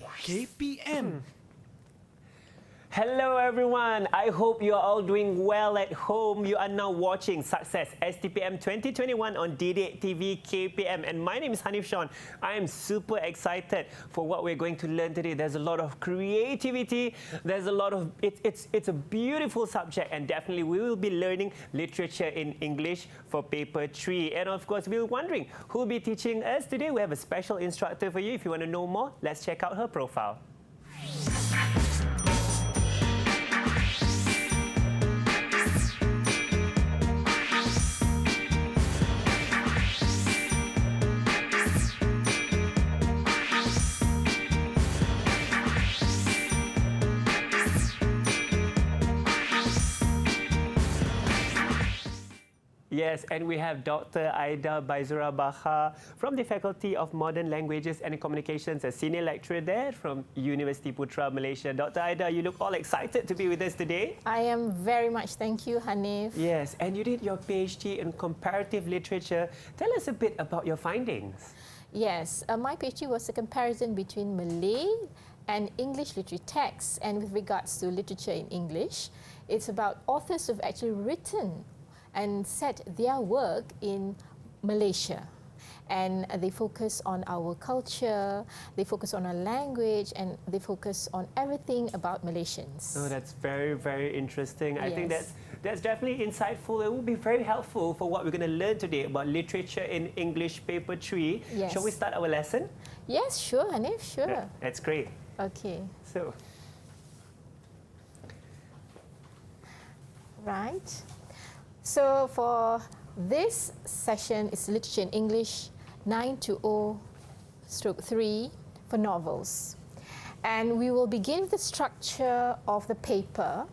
EduwebTV KPM. Hello everyone, I hope you are all doing well at home. You are now watching Success STPM 2021 on DidikTV KPM, and my name is Hanif Sean. I am super excited for what we're going to learn today. There's a lot of creativity, there's a lot of, it's a beautiful subject, and definitely we will be learning literature in English for paper 3. And of course, we were wondering who will be teaching us today. We have a special instructor for you. If you want to know more, let's check out her profile. Yes, and we have Dr. Aida Baizura Baha from the Faculty of Modern Languages and Communications, a senior lecturer there from University Putra, Malaysia. Dr. Aida, you look all excited to be with us today. I am very much, thank you, Hanif. Yes, and you did your PhD in comparative literature. Tell us a bit about your findings. Yes, my PhD was a comparison between Malay and English literary texts, and with regards to literature in English, it's about authors who've actually written and set their work in Malaysia. And they focus on our culture, they focus on our language, and they focus on everything about Malaysians. Oh, that's very, very interesting. I Yes. think that's definitely insightful. It will be very helpful for what we're going to learn today about literature in English paper 3. Yes. Shall we start our lesson? Yes, sure, Hanif, sure. Yeah, that's great. Okay. So, Right. So for this session, it's literature in English 920/3 for novels. And we will begin with the structure of the paper.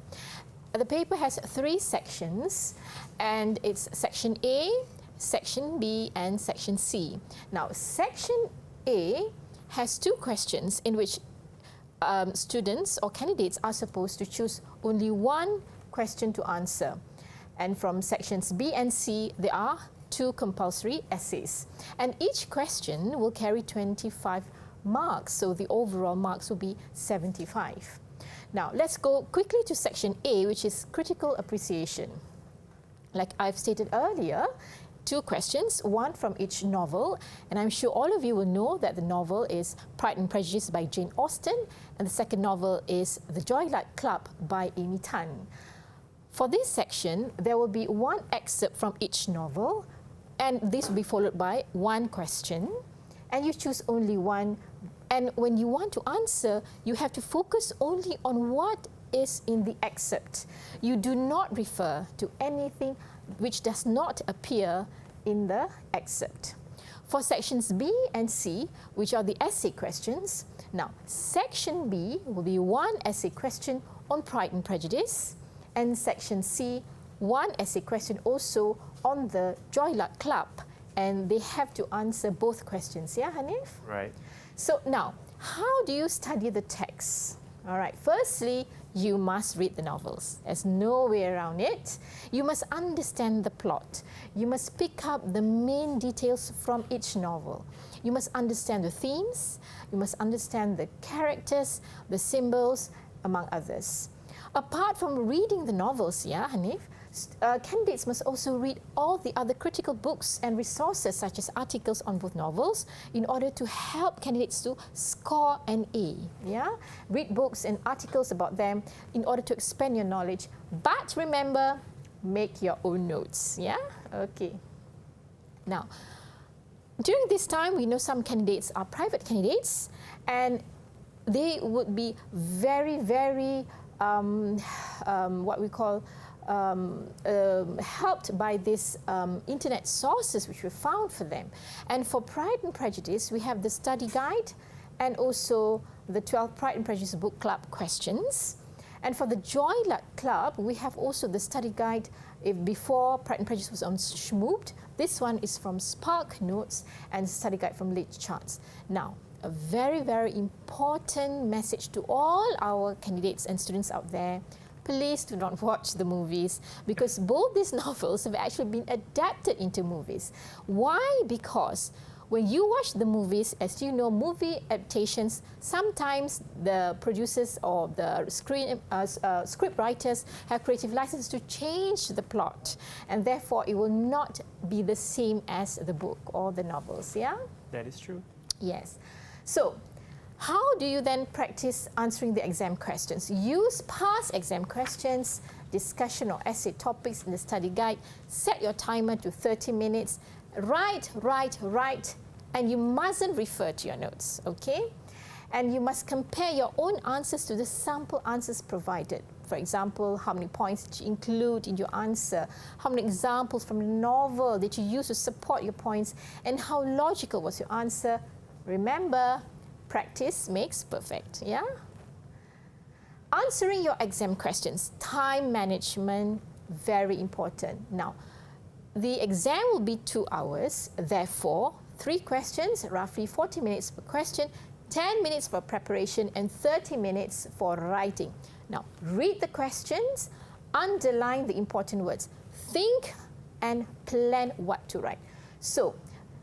The paper has 3 sections, and it's section A, section B, and section C. Now, section A has 2 questions in which students or candidates are supposed to choose only one question to answer. And from sections B and C, there are 2 compulsory essays. And each question will carry 25 marks, so the overall marks will be 75. Now, let's go quickly to section A, which is critical appreciation. Like I've stated earlier, 2 questions, one from each novel, and I'm sure all of you will know that the novel is Pride and Prejudice by Jane Austen, and the second novel is The Joy-Luck Club by Amy Tan. For this section, there will be 1 excerpt from each novel, and this will be followed by 1 question, and you choose only one. And when you want to answer, you have to focus only on what is in the excerpt. You do not refer to anything which does not appear in the excerpt. For sections B and C, which are the essay questions, now section B will be 1 essay question on Pride and Prejudice, and section C, 1 essay question also on the Joy-Luck Club, and they have to answer both questions. Yeah, Hanif? right. So now, how do you study the text? All right, firstly, you must read the novels. There's no way around it. You must understand the plot. You must pick up the main details from each novel. You must understand the themes. You must understand the characters, the symbols, among others. Apart from reading the novels, yeah, Hanif, candidates must also read all the other critical books and resources such as articles on both novels in order to help candidates to score an A. Yeah? Read books and articles about them in order to expand your knowledge. But remember, make your own notes. Yeah? Okay. Now, during this time, we know some candidates are private candidates, and they would be very, very what we call helped by these internet sources which we found for them. And for Pride and Prejudice, we have the study guide and also the 12 Pride and Prejudice book club questions. And for the Joy-Luck Club, we have also the study guide before Pride and Prejudice was on Schmooped. This one is from Spark Notes and study guide from Late Charts. Now, a very, very important message to all our candidates and students out there. Please do not watch the movies, because both these novels have actually been adapted into movies. Why? Because when you watch the movies, as you know, movie adaptations, sometimes the producers or the script writers have creative license to change the plot, and therefore it will not be the same as the book or the novels, yeah? That is true. Yes. So, how do you then practice answering the exam questions? Use past exam questions, discussion or essay topics in the study guide. Set your timer to 30 minutes. Write, and you mustn't refer to your notes, okay? And you must compare your own answers to the sample answers provided. For example, how many points did you include in your answer? How many examples from the novel did you use to support your points? And how logical was your answer? Remember, practice makes perfect, yeah? Answering your exam questions, time management, very important. Now, the exam will be 2 hours, therefore, 3 questions, roughly 40 minutes per question, 10 minutes for preparation and 30 minutes for writing. Now, read the questions, underline the important words, think and plan what to write. So,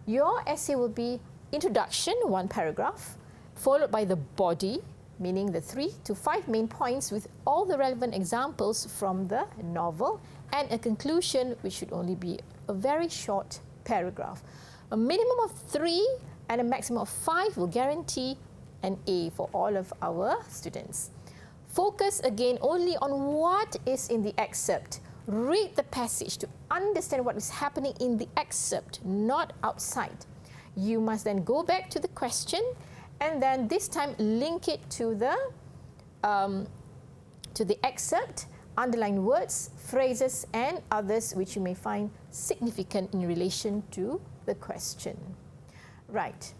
your essay will be introduction, 1 paragraph, followed by the body, meaning the 3 to 5 main points with all the relevant examples from the novel, and a conclusion which should only be a very short paragraph. A minimum of 3 and a maximum of 5 will guarantee an A for all of our students. Focus again only on what is in the excerpt. Read the passage to understand what is happening in the excerpt, not outside. You must then go back to the question and then this time link it to the excerpt, underline words, phrases and others which you may find significant in relation to the question. Right.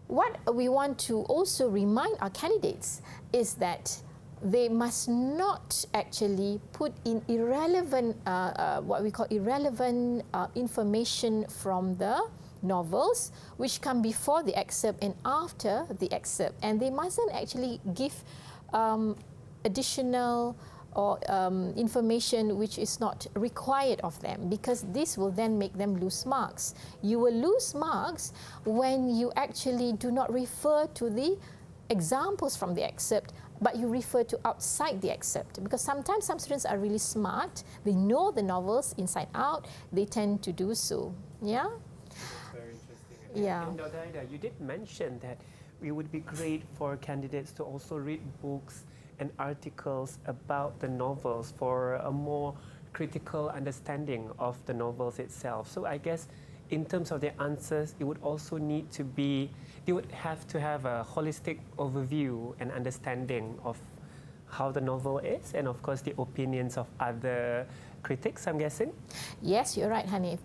What we want to also remind our candidates is that they must not actually put in irrelevant, what we call irrelevant information from the novels, which come before the excerpt and after the excerpt. And they mustn't actually give additional or information which is not required of them, because this will then make them lose marks. You will lose marks when you actually do not refer to the examples from the excerpt, but you refer to outside the excerpt, because sometimes some students are really smart, they know the novels inside out, they tend to do so. Yeah? Very interesting. Yeah. And Dr. Ida, you did mention that it would be great for candidates to also read books and articles about the novels for a more critical understanding of the novels itself. So I guess in terms of their answers, it would also need to be, they would have to have a holistic overview and understanding of how the novel is, and of course the opinions of other critics, I'm guessing? Yes, you're right, Hanif.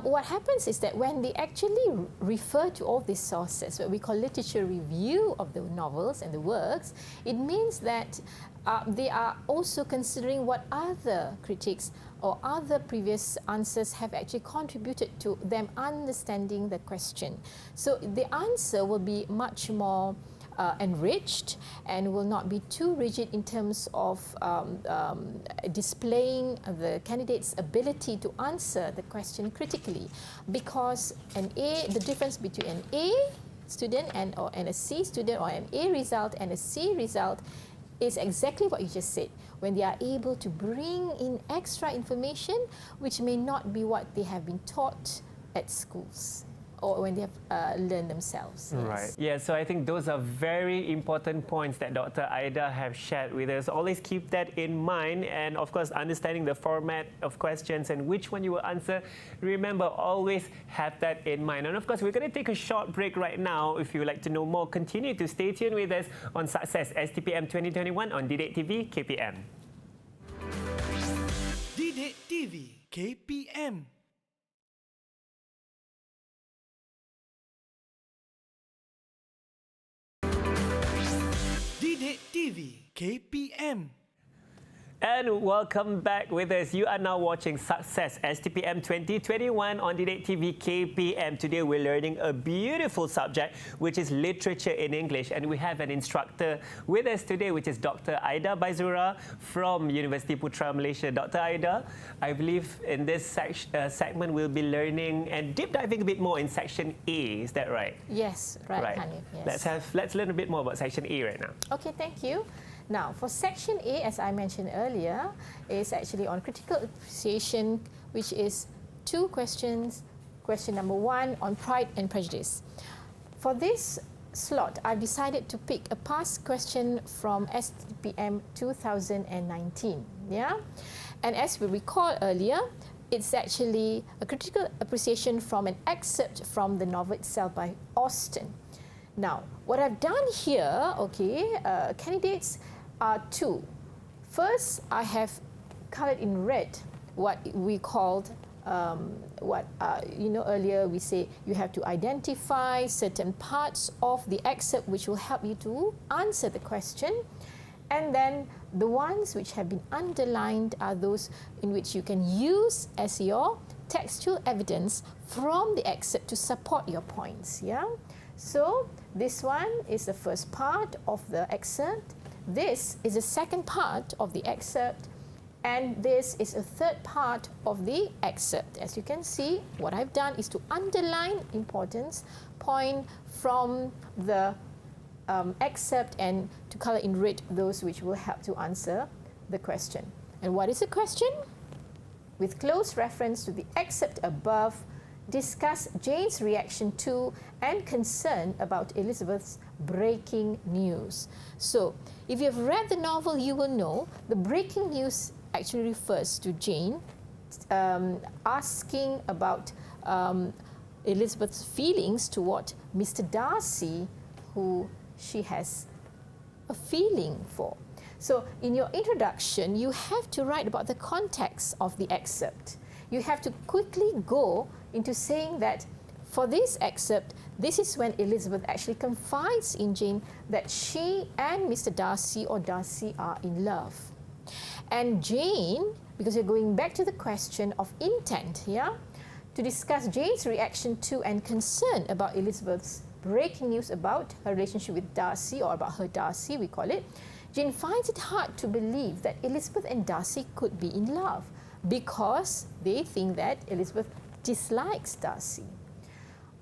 What happens is that when they actually refer to all these sources, what we call literature review of the novels and the works, it means that they are also considering what other critics or other previous answers have actually contributed to them understanding the question. So the answer will be much more enriched and will not be too rigid in terms of displaying the candidate's ability to answer the question critically, because the difference between an A student and a C student, or an A result and a C result, is exactly what you just said, when they are able to bring in extra information which may not be what they have been taught at schools or when they have learned themselves. Yes. Right. Yeah, so I think those are very important points that Dr. Ida have shared with us. Always keep that in mind, and of course understanding the format of questions and which one you will answer. Remember, always have that in mind. And of course, we're going to take a short break right now. If you would like to know more, continue to stay tuned with us on Sukses STPM 2021 on DidikTV KPM. DidikTV KPM. DidikTV KPM. And welcome back with us. You are now watching Success STPM 2021 on DidikTV KPM. Today we're learning a beautiful subject, which is literature in English. And we have an instructor with us today, which is Dr. Aida Baizura from University Putra Malaysia. Dr. Aida, I believe in this segment we'll be learning and deep diving a bit more in section A. Is that right? Yes, right, Hanif, yes. Let's learn a bit more about section A right now. Okay, thank you. Now, for section A, as I mentioned earlier, is actually on critical appreciation, which is 2 questions. Question number 1 on Pride and Prejudice. For this slot, I've decided to pick a past question from STPM 2019. Yeah, and as we recall earlier, it's actually a critical appreciation from an excerpt from the novel itself by Austen. Now, what I've done here, candidates are 2. First, I have colored in red what we called, earlier we say you have to identify certain parts of the excerpt which will help you to answer the question. And then the ones which have been underlined are those in which you can use as your textual evidence from the excerpt to support your points. Yeah. So this one is the first part of the excerpt. This is the second part of the excerpt, and this is a third part of the excerpt. As you can see, what I've done is to underline importance point from the excerpt and to color in red those which will help to answer the question. And what is the question? With close reference to the excerpt above, discuss Jane's reaction to and concern about Elizabeth's breaking news. So, if you have read the novel, you will know the breaking news actually refers to Jane asking about Elizabeth's feelings toward Mr. Darcy, who she has a feeling for. So, in your introduction, you have to write about the context of the excerpt. You have to quickly go into saying that for this excerpt, this is when Elizabeth actually confides in Jane that she and Mr. Darcy or Darcy are in love. And Jane, because you're going back to the question of intent, yeah, to discuss Jane's reaction to and concern about Elizabeth's breaking news about her relationship with Darcy, or about her Darcy, we call it, Jane finds it hard to believe that Elizabeth and Darcy could be in love because they think that Elizabeth dislikes Darcy.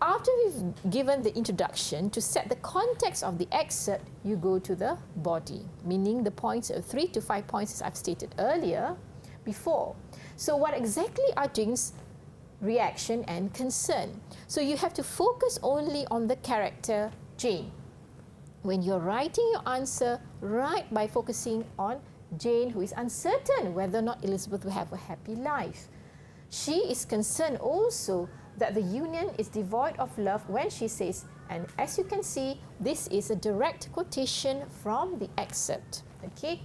After we've given the introduction, to set the context of the excerpt, you go to the body, meaning the points of 3 to 5 points as I've stated earlier before. So what exactly are Jane's reaction and concern? So you have to focus only on the character Jane. When you're writing your answer, write by focusing on Jane, who is uncertain whether or not Elizabeth will have a happy life. She is concerned also that the union is devoid of love when she says, and as you can see, this is a direct quotation from the excerpt. Okay?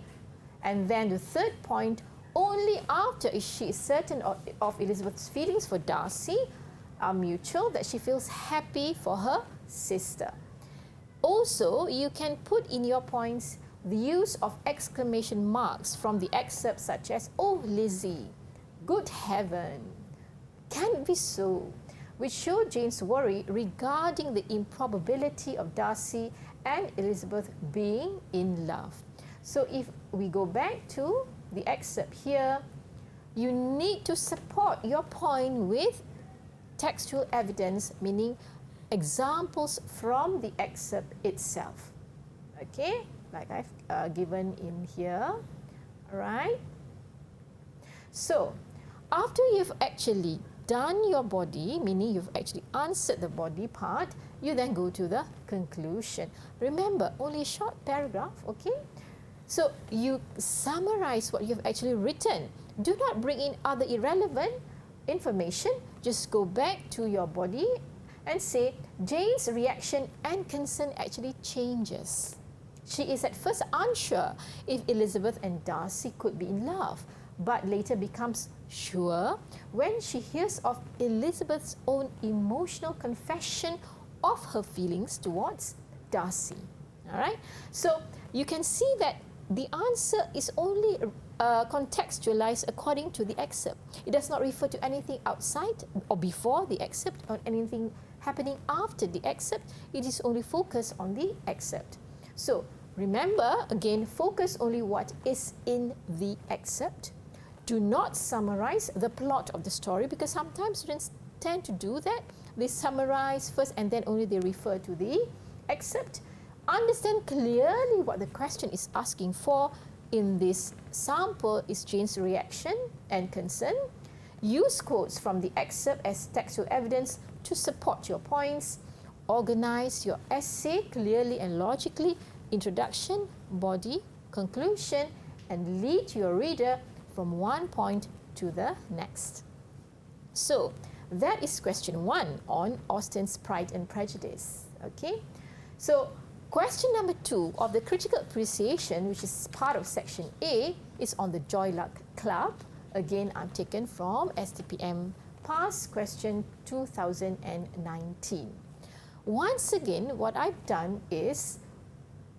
And then the third point, only after she is certain of Elizabeth's feelings for Darcy are mutual, that she feels happy for her sister. Also, you can put in your points the use of exclamation marks from the excerpt, such as, "Oh, Lizzie, good heaven, can it be so?" which show Jane's worry regarding the improbability of Darcy and Elizabeth being in love. So if we go back to the excerpt here, you need to support your point with textual evidence, meaning examples from the excerpt itself. Okay, like I've given in here. All right. So after you've actually done your body, meaning you've actually answered the body part, you then go to the conclusion. Remember, only a short paragraph, okay? So you summarize what you've actually written. Do not bring in other irrelevant information. Just go back to your body and say, Jane's reaction and concern actually changes. She is at first unsure if Elizabeth and Darcy could be in love, but later becomes sure when she hears of Elizabeth's own emotional confession of her feelings towards Darcy. All right? So you can see that the answer is only contextualized according to the excerpt. It does not refer to anything outside or before the excerpt or anything happening after the excerpt. It is only focused on the excerpt. So remember, again, focus only what is in the excerpt. Do not summarize the plot of the story, because sometimes students tend to do that. They summarize first and then only they refer to the excerpt. Understand clearly what the question is asking for. In this sample is Jane's reaction and concern. Use quotes from the excerpt as textual evidence to support your points. Organize your essay clearly and logically. Introduction, body, conclusion, and lead your reader from one point to the next. So that is question 1 on Austen's Pride and Prejudice. Okay, so question number 2 of the critical appreciation, which is part of section A, is on the Joy Luck Club. Again, I'm taken from STPM past question 2019. Once again, what I've done is,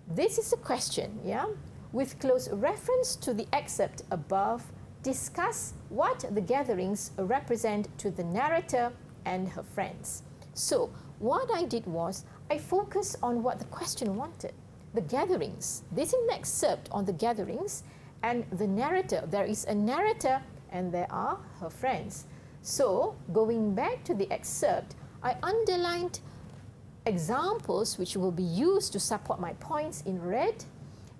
this is a question, yeah, with close reference to the excerpt above. Discuss what the gatherings represent to the narrator and her friends. So what I did was, I focused on what the question wanted, the gatherings. This is an excerpt on the gatherings and the narrator. There is a narrator and there are her friends. So going back to the excerpt, I underlined examples which will be used to support my points in red,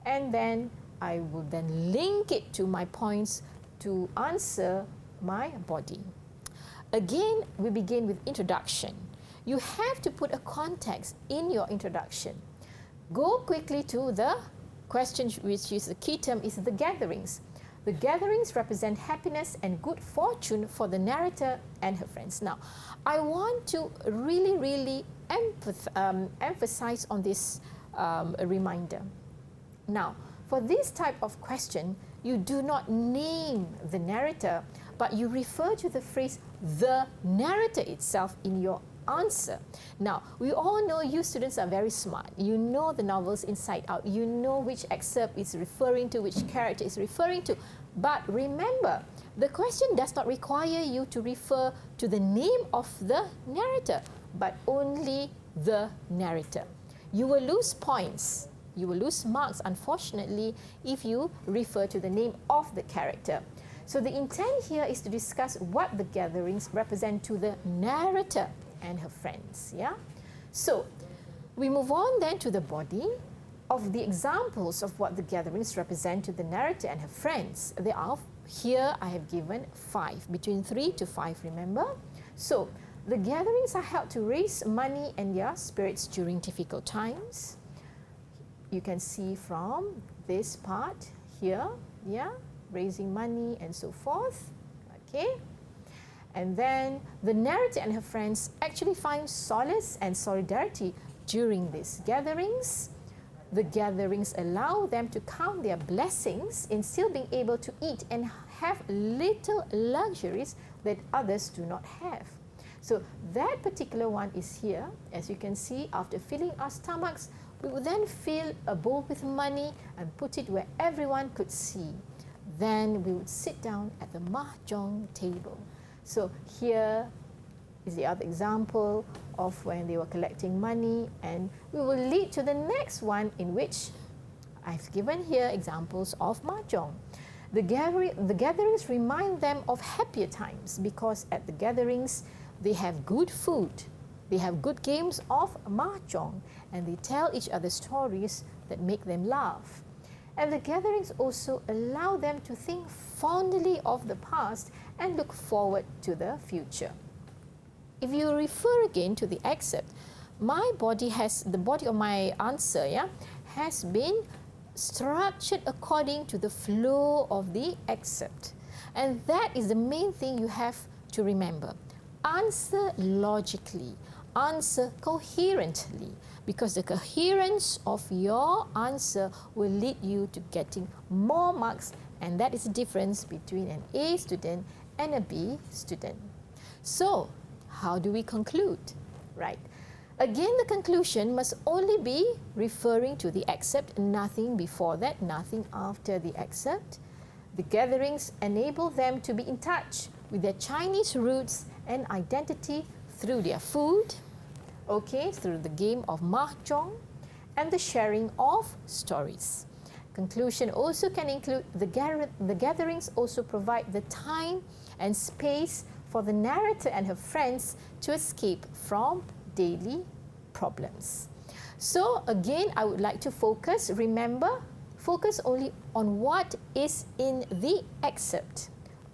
and then I will then link it to my points to answer my body. Again, we begin with introduction. You have to put a context in your introduction. Go quickly to the question, which is the key term, is the gatherings. The gatherings represent happiness and good fortune for the narrator and her friends. Now, I want to really emphasize on this reminder. Now, for this type of question, you do not name the narrator, but you refer to the phrase the narrator itself in your answer. Now, we all know you students are very smart. You know the novels inside out. You know which excerpt is referring to, which character is referring to. But remember, the question does not require you to refer to the name of the narrator, but only the narrator. You will lose points. You will lose marks, unfortunately, if you refer to the name of the character. So the intent here is to discuss what the gatherings represent to the narrator and her friends. Yeah. So we move on then to the body of the examples of what the gatherings represent to the narrator and her friends. There are, here I have given 5, between 3 to 5, remember? So the gatherings are held to raise money and their spirits during difficult times. You can see from this part here, yeah, raising money and so forth, okay? And then the narrator and her friends actually find solace and solidarity during these gatherings. The gatherings allow them to count their blessings in still being able to eat and have little luxuries that others do not have. So that particular one is here. As you can see, after filling our stomachs, we would then fill a bowl with money and put it where everyone could see. Then we would sit down at the mahjong table. So here is the other example of when they were collecting money, and we will lead to the next one, in which I've given here examples of mahjong. The gatherings remind them of happier times, because at the gatherings they have good food, they have good games of mahjong, and they tell each other stories that make them laugh. And the gatherings also allow them to think fondly of the past and look forward to the future. If you refer again to the excerpt, the body of my answer, yeah, has been structured according to the flow of the excerpt. And that is the main thing you have to remember. Answer logically, answer coherently, because the coherence of your answer will lead you to getting more marks, and that is the difference between an A student and a B student. So, how do we conclude? Right. Again, the conclusion must only be referring to the excerpt, nothing before that, nothing after the excerpt. The gatherings enable them to be in touch with their Chinese roots and identity through their food, through the game of mahjong, and the sharing of stories. Conclusion also can include the gatherings also provide the time and space for the narrator and her friends to escape from daily problems. So again, I would like to focus only on what is in the excerpt.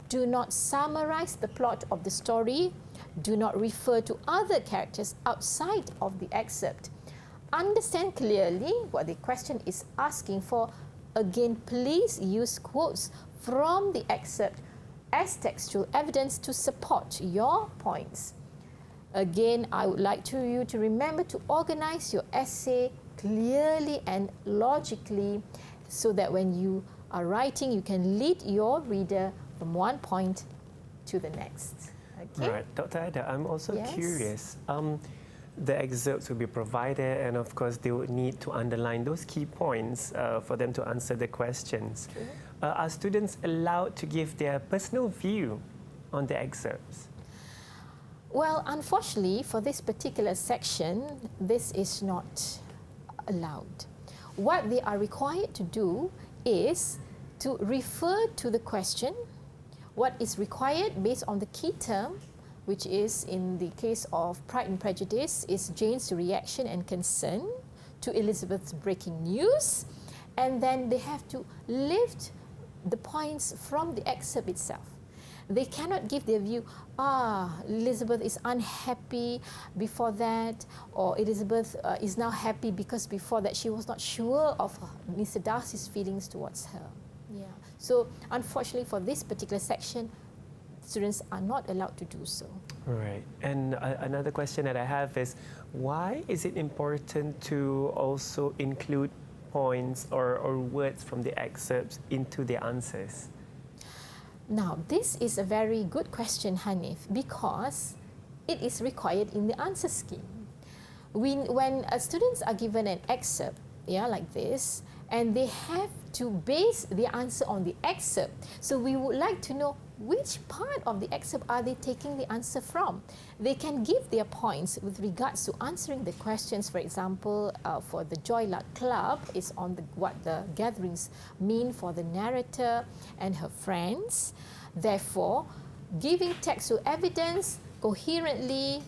Do not summarize the plot of the story. Do not refer to other characters outside of the excerpt. Understand clearly what the question is asking for. Again, please use quotes from the excerpt as textual evidence to support your points. Again, I would like you to remember to organize your essay clearly and logically so that when you are writing, you can lead your reader from one point to the next. Okay? Right. Dr. Ada, I'm also Yes. curious. The excerpts will be provided, and of course they would need to underline those key points for them to answer the questions. Okay. Are students allowed to give their personal view on the excerpts? Well, unfortunately, for this particular section, this is not allowed. What they are required to do is to refer to the question, what is required based on the key term, which is, in the case of Pride and Prejudice, is Jane's reaction and concern to Elizabeth's breaking news, and then they have to lift the points from the excerpt itself. They cannot give their view, Elizabeth is unhappy before that, or Elizabeth is now happy because before that she was not sure of Mr. Darcy's feelings towards her. Yeah. So unfortunately for this particular section, students are not allowed to do so. Right. And another question that I have is, why is it important to also include points or words from the excerpts into the answers? Now, this is a very good question, Hanif, because it is required in the answer scheme. When students are given an excerpt, like this, and they have to base the answer on the excerpt, so we would like to know which part of the excerpt are they taking the answer from. They can give their points with regards to answering the questions. For example, for the Joy Luck Club is on what the gatherings mean for the narrator and her friends. Therefore, giving textual evidence coherently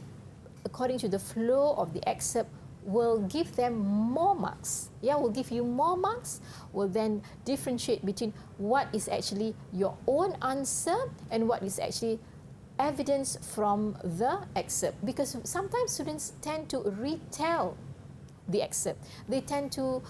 according to the flow of the excerpt will give them more marks. Will give you more marks, will then differentiate between what is actually your own answer and what is actually evidence from the excerpt. Because sometimes students tend to retell the excerpt. They tend to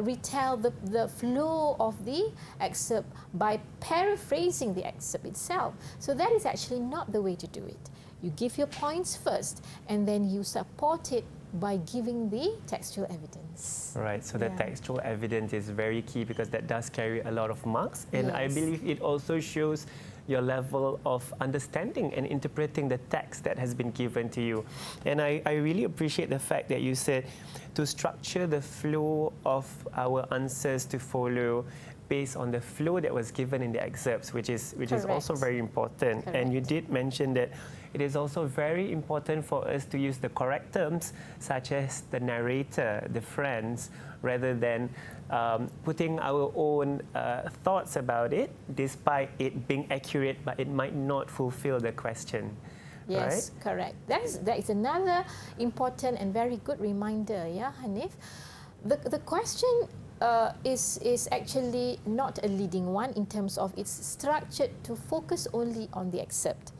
retell the flow of the excerpt by paraphrasing the excerpt itself. So that is actually not the way to do it. You give your points first and then you support it by giving the textual evidence. Right, so the textual evidence is very key because that does carry a lot of marks, and I believe it also shows your level of understanding and interpreting the text that has been given to you. And I really appreciate the fact that you said to structure the flow of our answers to follow based on the flow that was given in the excerpts, which is also very important. Correct. And you did mention that it is also very important for us to use the correct terms, such as the narrator, the friends, rather than putting our own thoughts about it, despite it being accurate, but it might not fulfill the question. Yes, right? correct. That is another important and very good reminder, Hanif. The question is actually not a leading one in terms of it's structured to focus only on the excerpt.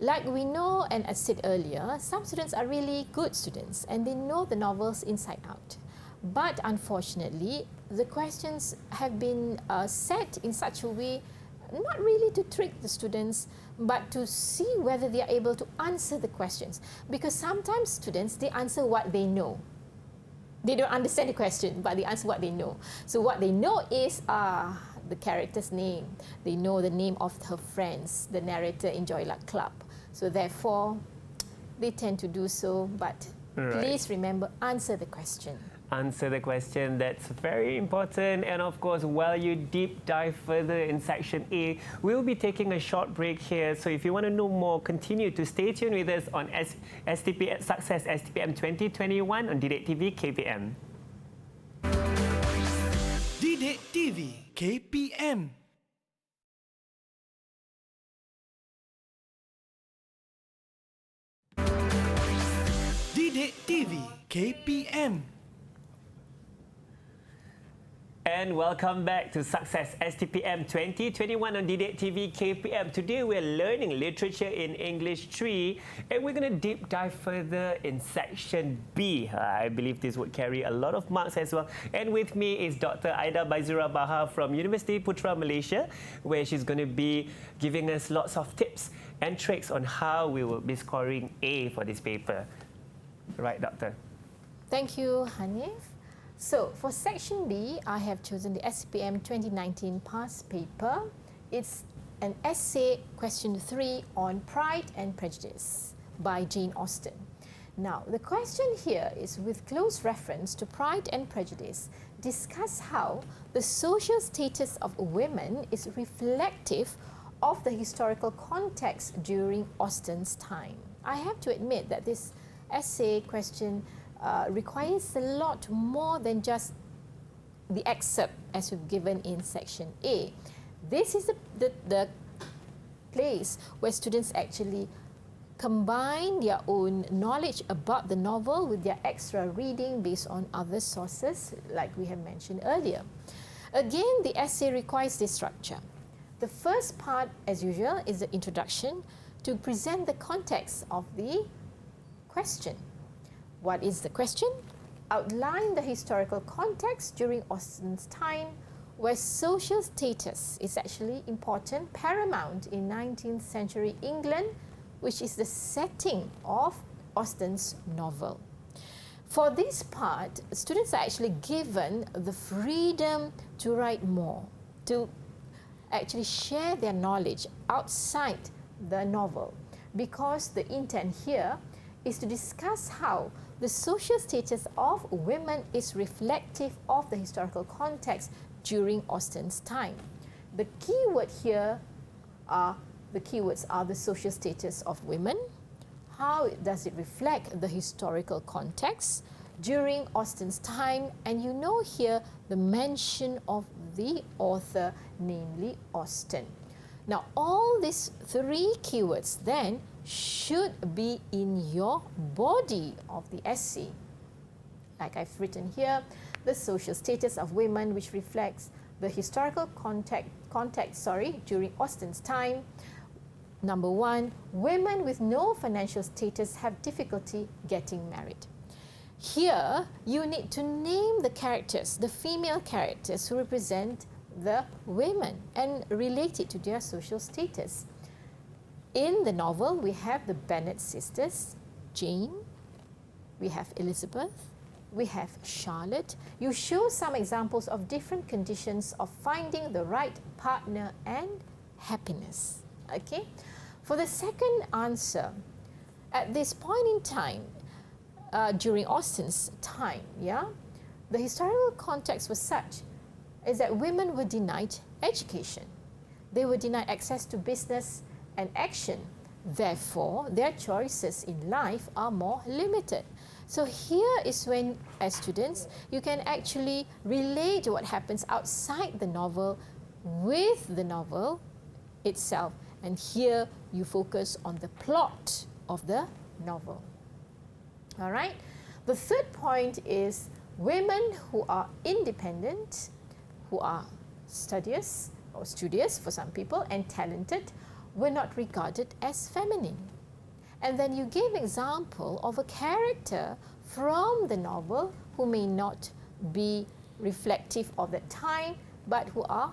Like we know, and as said earlier, some students are really good students and they know the novels inside out. But unfortunately, the questions have been set in such a way not really to trick the students, but to see whether they are able to answer the questions. Because sometimes students, they answer what they know. They don't understand the question, but they answer what they know. So what they know is the character's name. They know the name of her friends, the narrator in Joy Luck Club. So therefore, they tend to do so, but please remember, answer the question. answer the question. That's very important. And of course, while you deep dive further in section A, we'll be taking a short break here. So if you want to know more, continue to stay tuned with us on STPM Success STPM 2021 on DidikTV KPM. DidikTV KPM. DidikTV KPM. And welcome back to Success STPM 2021 on DidikTV KPM. Today we're learning literature in English 3 and we're going to deep dive further in section B. I believe this would carry a lot of marks as well. And with me is Dr. Aida Baizura Baha from University Putra Malaysia, where she's going to be giving us lots of tips and tricks on how we will be scoring A for this paper. Right, Doctor? Thank you, Hanif. So, for section B, I have chosen the STPM 2019 past paper. It's an essay, question 3, on Pride and Prejudice by Jane Austen. Now, the question here is, with close reference to Pride and Prejudice, discuss how the social status of women is reflective of the historical context during Austen's time. I have to admit that this essay question requires a lot more than just the excerpt as we've given in section A. This is the place where students actually combine their own knowledge about the novel with their extra reading based on other sources, like we have mentioned earlier. Again, the essay requires this structure. The first part, as usual, is the introduction to present the context of the question. What is the question? Outline the historical context during Austen's time, where social status is actually important, paramount in 19th century England, which is the setting of Austen's novel. For this part, students are actually given the freedom to write more, to actually share their knowledge outside the novel, because the intent here is to discuss how the social status of women is reflective of the historical context during Austen's time. The keyword here are the social status of women. How does it reflect the historical context during Austen's time? And you know here the mention of the author, namely Austen. Now, all these 3 keywords then should be in your body of the essay. Like I've written here, the social status of women, which reflects the historical context during Austen's time. Number 1, women with no financial status have difficulty getting married. Here, you need to name the characters, the female characters who represent the women and relate it to their social status. In the novel, we have the Bennet sisters, Jane, we have Elizabeth, we have Charlotte. You show some examples of different conditions of finding the right partner and happiness. Okay? For the second answer, at this point in time, during Austen's time, the historical context was such is that women were denied education. They were denied access to business and action. Therefore, their choices in life are more limited. So here is when, as students, you can actually relate what happens outside the novel with the novel itself. And here you focus on the plot of the novel. All right. The third point is women who are independent, who are studious or studious for some people, and talented, were not regarded as feminine. And then you give example of a character from the novel who may not be reflective of the time, but who are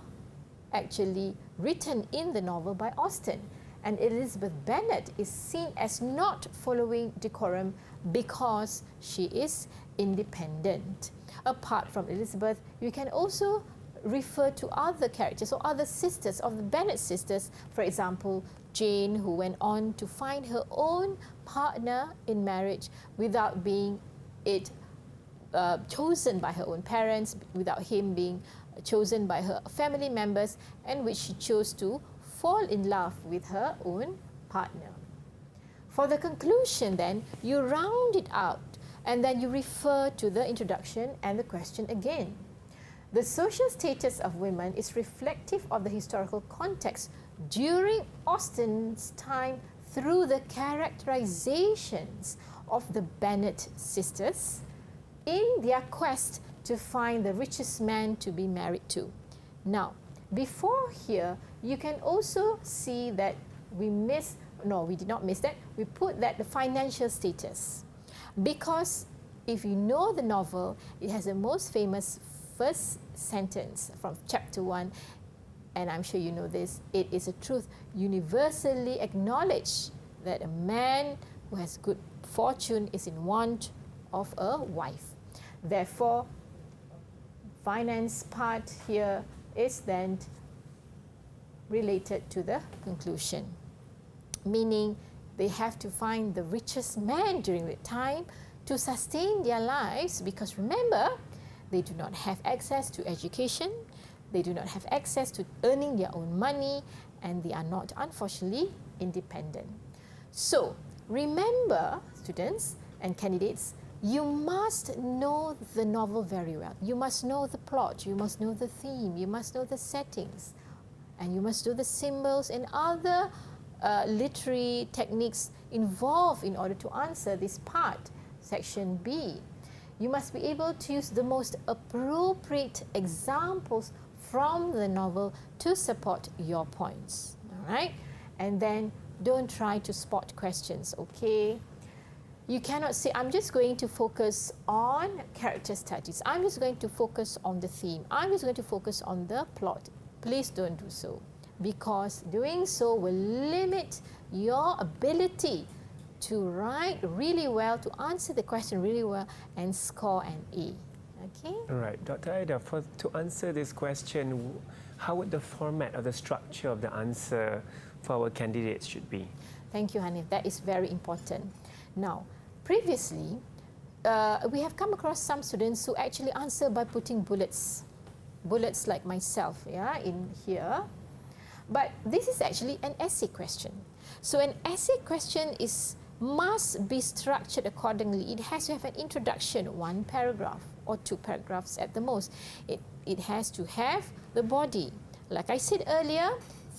actually written in the novel by Austen. And Elizabeth Bennet is seen as not following decorum because she is independent. Apart from Elizabeth, you can also refer to other characters or other sisters of the Bennet sisters. For example, Jane, who went on to find her own partner in marriage without being chosen by her own parents without him being chosen by her family members, and which she chose to fall in love with her own partner. For the conclusion then, you round it out and then you refer to the introduction and the question again. The social status of women is reflective of the historical context during Austen's time through the characterizations of the Bennet sisters in their quest to find the richest man to be married to. Now, before here, you can also see that we did not miss that. We put that the financial status. Because if you know the novel, it has the most famous first sentence from chapter 1, and I'm sure you know this, it is a truth universally acknowledged that a man who has good fortune is in want of a wife. Therefore, finance part here is then related to the conclusion, meaning they have to find the richest man during the time to sustain their lives, because remember, they do not have access to education, they do not have access to earning their own money, and they are not, unfortunately, independent. So, remember, students and candidates, you must know the novel very well. You must know the plot, you must know the theme, you must know the settings, and you must know the symbols and other literary techniques involved in order to answer this part, section B. You must be able to use the most appropriate examples from the novel to support your points, all right? And then don't try to spot questions, okay? You cannot say, I'm just going to focus on character studies. I'm just going to focus on the theme. I'm just going to focus on the plot. Please don't do so, because doing so will limit your ability to write really well, to answer the question really well, and score an A. Okay? All right, Dr. Aida, to answer this question, how would the format or the structure of the answer for our candidates should be? Thank you, Hanif. That is very important. Now, previously, we have come across some students who actually answer by putting bullets like myself, yeah, in here. But this is actually an essay question. So an essay question must be structured accordingly. It has to have an introduction, 1 paragraph or 2 paragraphs at the most. It has to have the body. Like I said earlier,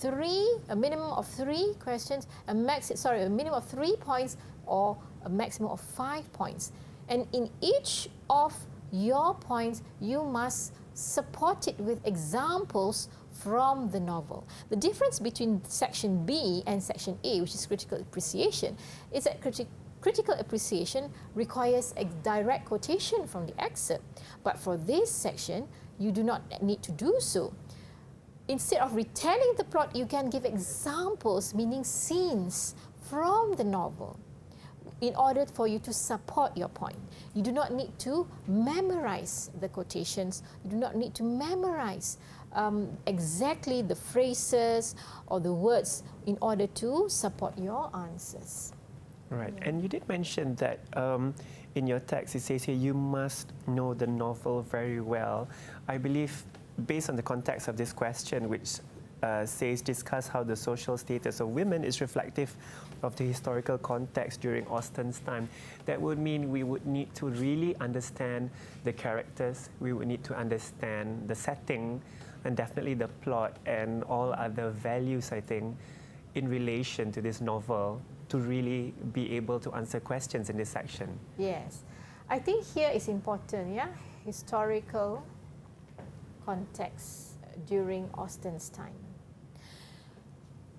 a minimum of 3 questions, a minimum of 3 points or a maximum of 5 points. And in each of your points, you must support it with examples from the novel. The difference between section B and section A, which is critical appreciation, is that critical appreciation requires a direct quotation from the excerpt. But for this section, you do not need to do so. Instead of retelling the plot, you can give examples, meaning scenes from the novel, in order for you to support your point. You do not need to memorize the quotations. You do not need to memorize exactly the phrases or the words in order to support your answers. Right, and you did mention that in your text, it says here you must know the novel very well. I believe, based on the context of this question, which says discuss how the social status of women is reflective of the historical context during Austen's time, that would mean we would need to really understand the characters, we would need to understand the setting, and definitely the plot and all other values, I think, in relation to this novel to really be able to answer questions in this section. Yes. I think here is important, yeah? Historical context during Austen's time.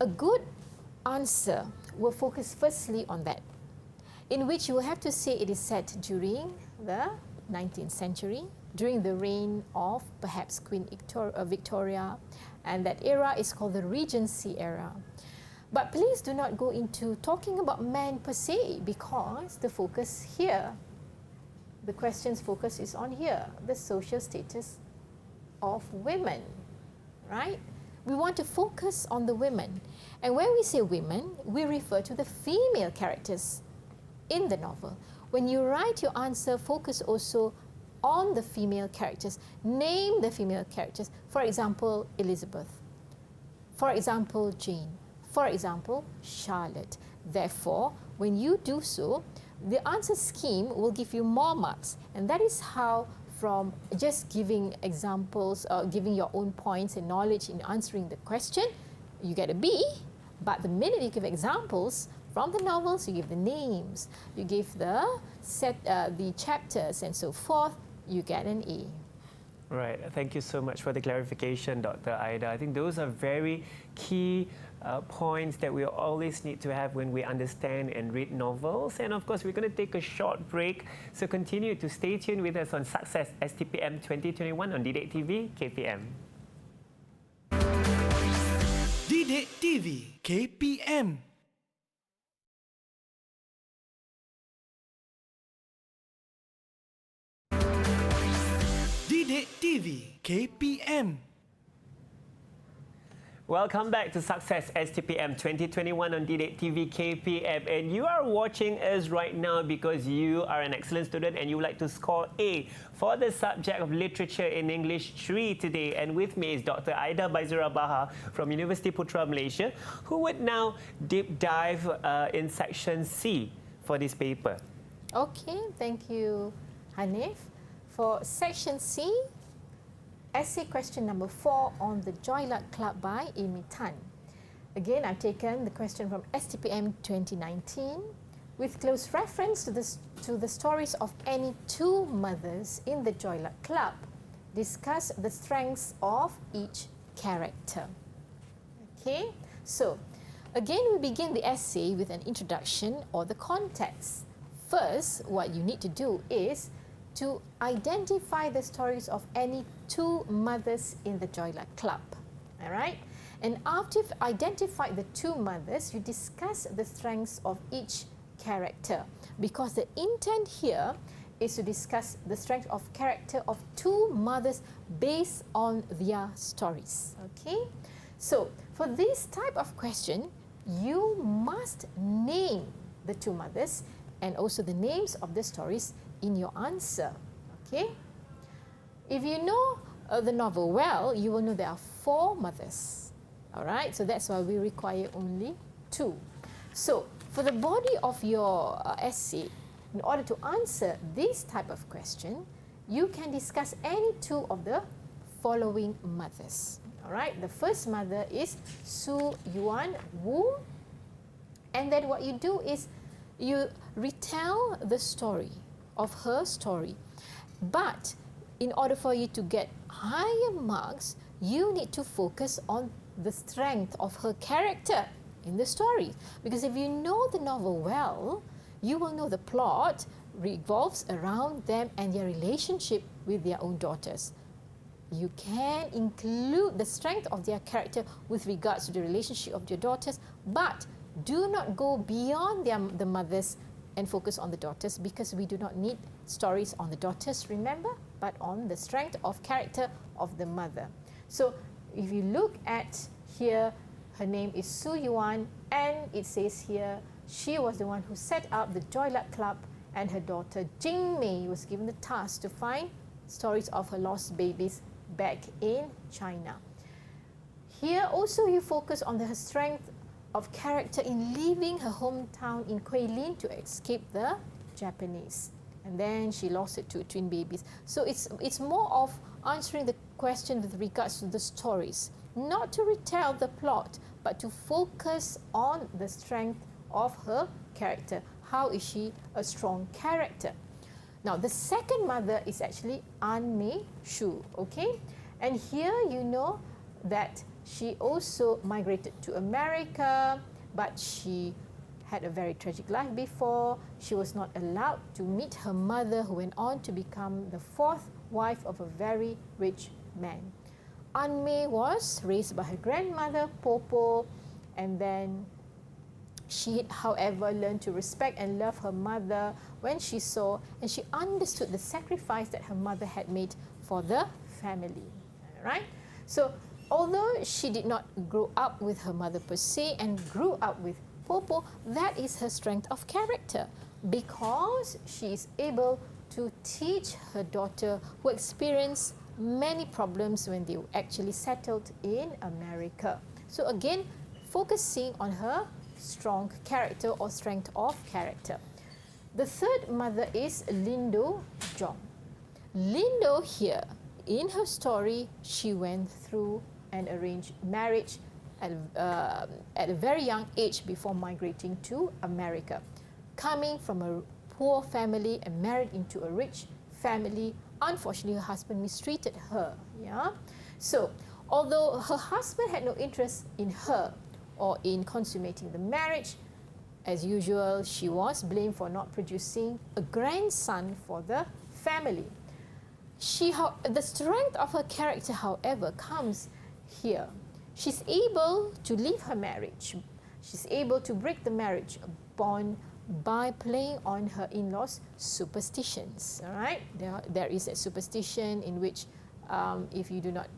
A good answer will focus firstly on that, in which you will have to say it is set during the 19th century, during the reign of perhaps Queen Victoria, and that era is called the Regency era. But please do not go into talking about men per se, because the focus here, the question's focus is on here, the social status of women, right? We want to focus on the women. And when we say women, we refer to the female characters in the novel. When you write your answer, focus also on the female characters. Name the female characters. For example, Elizabeth. For example, Jane. For example, Charlotte. Therefore, when you do so, the answer scheme will give you more marks. And that is how, from just giving examples or giving your own points and knowledge in answering the question, you get a B. But the minute you give examples from the novels, you give the names, you give the chapters and so forth, you get an A. Right. Thank you so much for the clarification, Dr. Aida. I think those are very key points that we always need to have when we understand and read novels. And of course, we're going to take a short break. So continue to stay tuned with us on Success STPM 2021 on DidikTV KPM. DidikTV KPM. DidikTV KPM. Welcome back to Success STPM 2021 on DidikTV KPM, and you are watching us right now because you are an excellent student and you would like to score A for the subject of Literature in English 3 today. And with me is Dr. Aida Baizura Baha from University Putra Malaysia, who would now deep dive in section C for this paper. Okay, thank you, Hanif. For section C, essay question number 4 on the Joy Luck Club by Amy Tan. Again, I've taken the question from STPM 2019 with close reference to the stories of any two mothers in the Joy Luck Club. Discuss the strengths of each character. Okay, so again, we begin the essay with an introduction or the context. First, what you need to do is to identify the stories of any two mothers in the Joy Luck Club. All right? And after you've identified the two mothers, you discuss the strengths of each character, because the intent here is to discuss the strength of character of two mothers based on their stories. Okay? So, for this type of question, you must name the two mothers and also the names of the stories in your answer. Okay? If you know the novel well, you will know there are 4 mothers. All right? So that's why we require only 2. So for the body of your essay, in order to answer this type of question, you can discuss any 2 of the following mothers. All right? The first mother is Su Yuan Wu. And then what you do is you retell the story of her story. But in order for you to get higher marks, you need to focus on the strength of her character in the story. Because if you know the novel well, you will know the plot revolves around them and their relationship with their own daughters. You can include the strength of their character with regards to the relationship of their daughters, but do not go beyond the mothers and focus on the daughters, because we do not need stories on the daughters, remember, but on the strength of character of the mother. So if you look at here, her name is Su Yuan, and it says here she was the one who set up the Joy Luck Club, and her daughter Jing Mei was given the task to find stories of her lost babies back in China. Here also you focus on the strength of character in leaving her hometown in Guilin to escape the Japanese. And then she lost her 2 twin babies. So it's more of answering the question with regards to the stories. Not to retell the plot, but to focus on the strength of her character. How is she a strong character? Now, the second mother is actually An Mei Shu, okay? And here you know that she also migrated to America, but she had a very tragic life before. She was not allowed to meet her mother, who went on to become the 4th wife of a very rich man. An Mei was raised by her grandmother, Popo, and then she, however, learned to respect and love her mother when she saw and she understood the sacrifice that her mother had made for the family. Right? So, although she did not grow up with her mother per se and grew up with Popo, that is her strength of character, because she is able to teach her daughter, who experienced many problems when they actually settled in America. So again, focusing on her strong character or strength of character. The third mother is Lindo Jong. Lindo here, in her story, she went through an arranged marriage at a very young age before migrating to America. Coming from a poor family and married into a rich family, unfortunately her husband mistreated her. Yeah? So, although her husband had no interest in her or in consummating the marriage, as usual, she was blamed for not producing a grandson for the family. The strength of her character, however, comes here. She's able to leave her marriage. She's able to break the marriage bond by playing on her in-laws' superstitions. All right, there is a superstition in which if you do not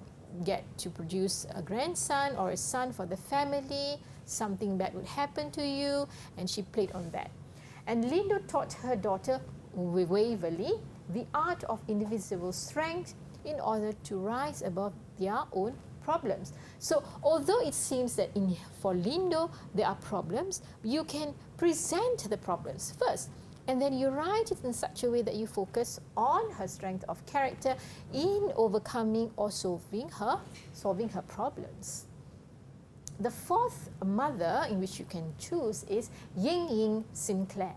get to produce a grandson or a son for the family, something bad would happen to you, and she played on that. And Lindo taught her daughter Waverly the art of indivisible strength in order to rise above their own problems. So although it seems that for Lindo there are problems, you can present the problems first, and then you write it in such a way that you focus on her strength of character in overcoming or solving her problems. The fourth mother in which you can choose is Ying Ying Sinclair.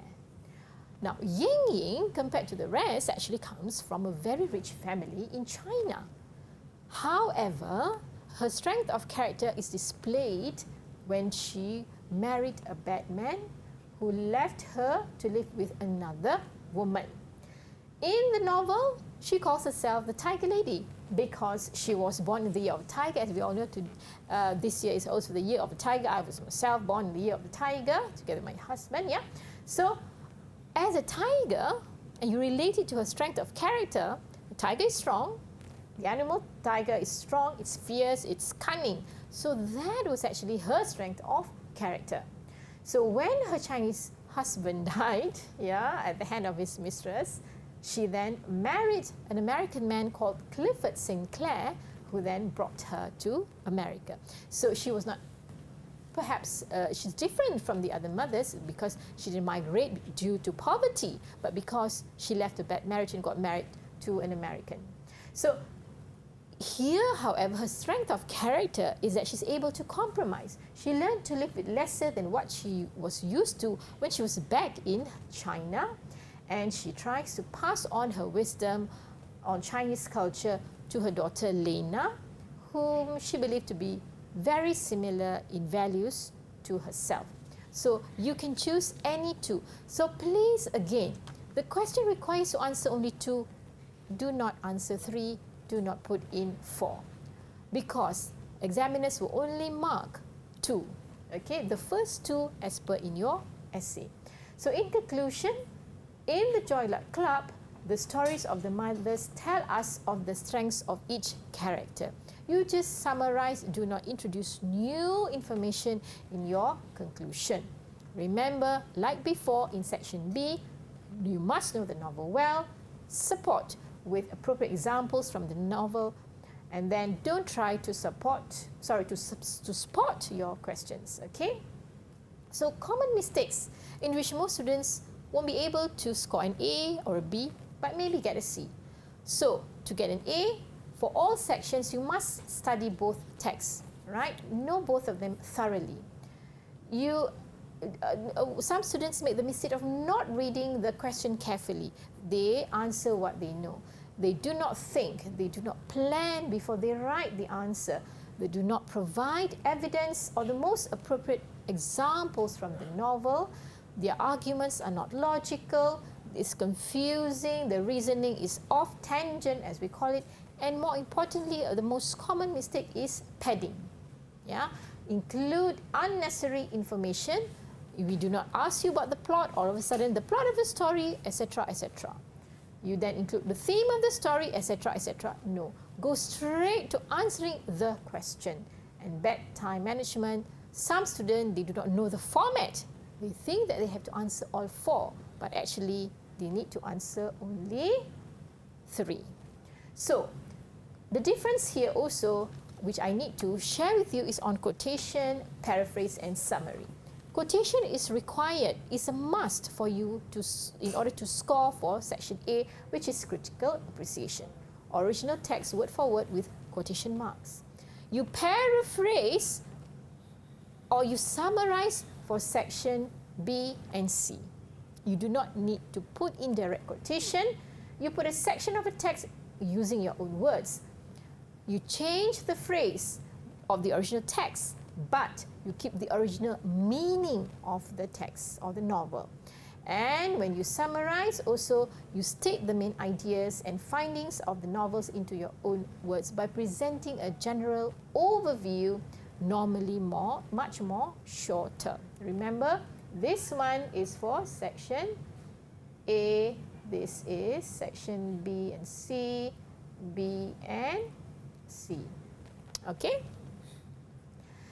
Now, Ying Ying, compared to the rest, actually comes from a very rich family in China. However, her strength of character is displayed when she married a bad man who left her to live with another woman. In the novel, she calls herself the Tiger Lady because she was born in the year of the tiger. As we all know, this year is also the year of the tiger. I was myself born in the year of the tiger together with my husband. Yeah. So, as a tiger, and you relate it to her strength of character, the tiger is strong. The animal tiger is strong, it's fierce, it's cunning. So that was actually her strength of character. So when her Chinese husband died, at the hand of his mistress, she then married an American man called Clifford Sinclair, who then brought her to America. So she was not, perhaps she's different from the other mothers because she didn't migrate due to poverty, but because she left a bad marriage and got married to an American. So here, however, her strength of character is that she's able to compromise. She learned to live with lesser than what she was used to when she was back in China, and she tries to pass on her wisdom on Chinese culture to her daughter Lena, whom she believed to be very similar in values to herself. So you can choose any two. So please, again, the question requires to answer only two. Do not answer three. Do not put in 4, because examiners will only mark 2. Okay, the first 2 as per in your essay. So in conclusion, in the Joy Luck Club, the stories of the mothers tell us of the strengths of each character. You just summarize, do not introduce new information in your conclusion. Remember, like before in section B, you must know the novel well, support with appropriate examples from the novel, and then don't try to spot your questions, okay? So common mistakes in which most students won't be able to score an A or a B, but maybe get a C. So to get an A, for all sections, you must study both texts, right? Know both of them thoroughly. Some students make the mistake of not reading the question carefully. They answer what they know. They do not think, they do not plan before they write the answer. They do not provide evidence or the most appropriate examples from the novel. Their arguments are not logical, it's confusing, the reasoning is off tangent, as we call it, and more importantly, the most common mistake is padding. Yeah? Include unnecessary information. We do not ask you about the plot, all of a sudden the plot of the story, etc., etc. You then include the theme of the story, etc., etc. No. Go straight to answering the question. And bad time management, some students, they do not know the format. They think that they have to answer all 4, but actually they need to answer only 3. So, the difference here also, which I need to share with you, is on quotation, paraphrase, and summary. Quotation is required, is a must for you in order to score for section A, which is critical appreciation. Original text word for word with quotation marks. You paraphrase or you summarize for section B and C. You do not need to put in direct quotation. You put a section of a text using your own words. You change the phrase of the original text, but you keep the original meaning of the text or the novel. And when you summarize, also you state the main ideas and findings of the novels into your own words by presenting a general overview, normally much more shorter. Remember, this one is for section A, this is section B and C, B and C. Okay?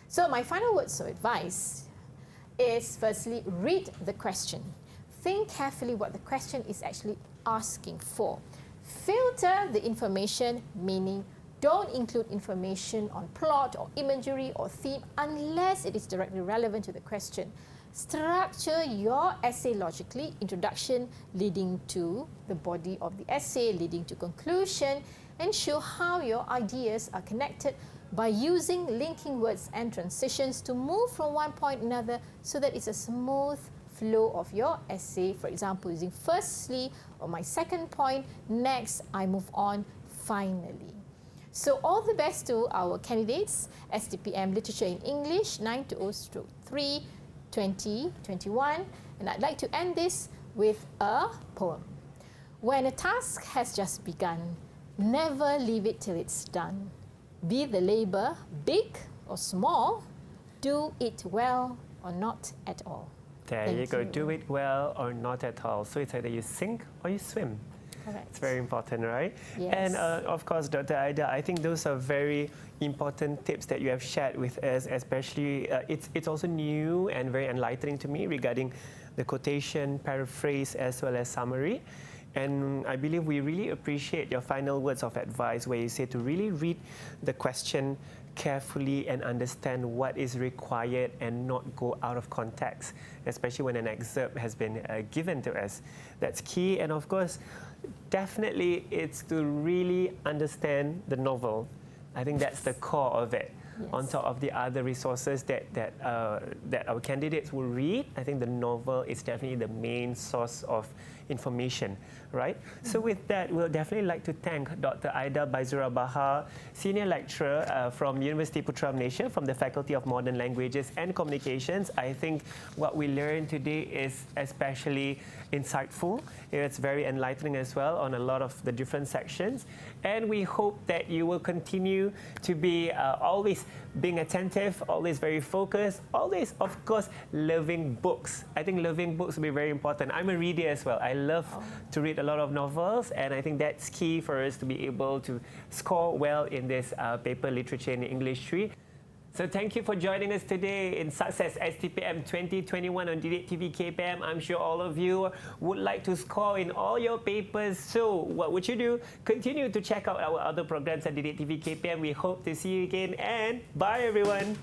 So my final words of advice is, firstly, read the question. Think carefully what the question is actually asking for. Filter the information, meaning don't include information on plot or imagery or theme unless it is directly relevant to the question. Structure your essay logically, introduction leading to the body of the essay, leading to conclusion, and show how your ideas are connected by using linking words and transitions to move from one point to another so that it's a smooth flow of your essay. For example, using firstly or my second point, next I move on, finally. So all the best to our candidates, STPM Literature in English 920/3 2021, and I'd like to end this with a poem. When a task has just begun, never leave it till it's done. Be the labor big or small, do it well or not at all. There Thank you go. you. Do it well or not at all. So it's either you sink or you swim. Correct. It's very important, right? Yes. And of course, Dr. Aida, I think those are very important tips that you have shared with us, especially it's also new and very enlightening to me regarding the quotation, paraphrase, as well as summary. And I believe we really appreciate your final words of advice where you say to really read the question carefully and understand what is required and not go out of context, especially when an excerpt has been given to us. That's key. And of course, definitely it's to really understand the novel. I think that's the core of it. Yes. On top of the other resources that our candidates will read, I think the novel is definitely the main source of information, right? So with that, we'll definitely like to thank Dr. Aida Baizura Bahar, Senior Lecturer from University Putra Malaysia from the Faculty of Modern Languages and Communications. I think what we learned today is especially insightful. It's very enlightening as well on a lot of the different sections. And we hope that you will continue to be always being attentive, always very focused, always, of course, loving books. I think loving books will be very important. I'm a reader as well. I love to read a lot of novels, and I think that's key for us to be able to score well in this paper, Literature in English 3. So thank you for joining us today in Sukses STPM 2021 on DidikTV KPM. I'm sure all of you would like to score in all your papers. So what would you do? Continue to check out our other programs at DidikTV KPM. We hope to see you again, and bye everyone.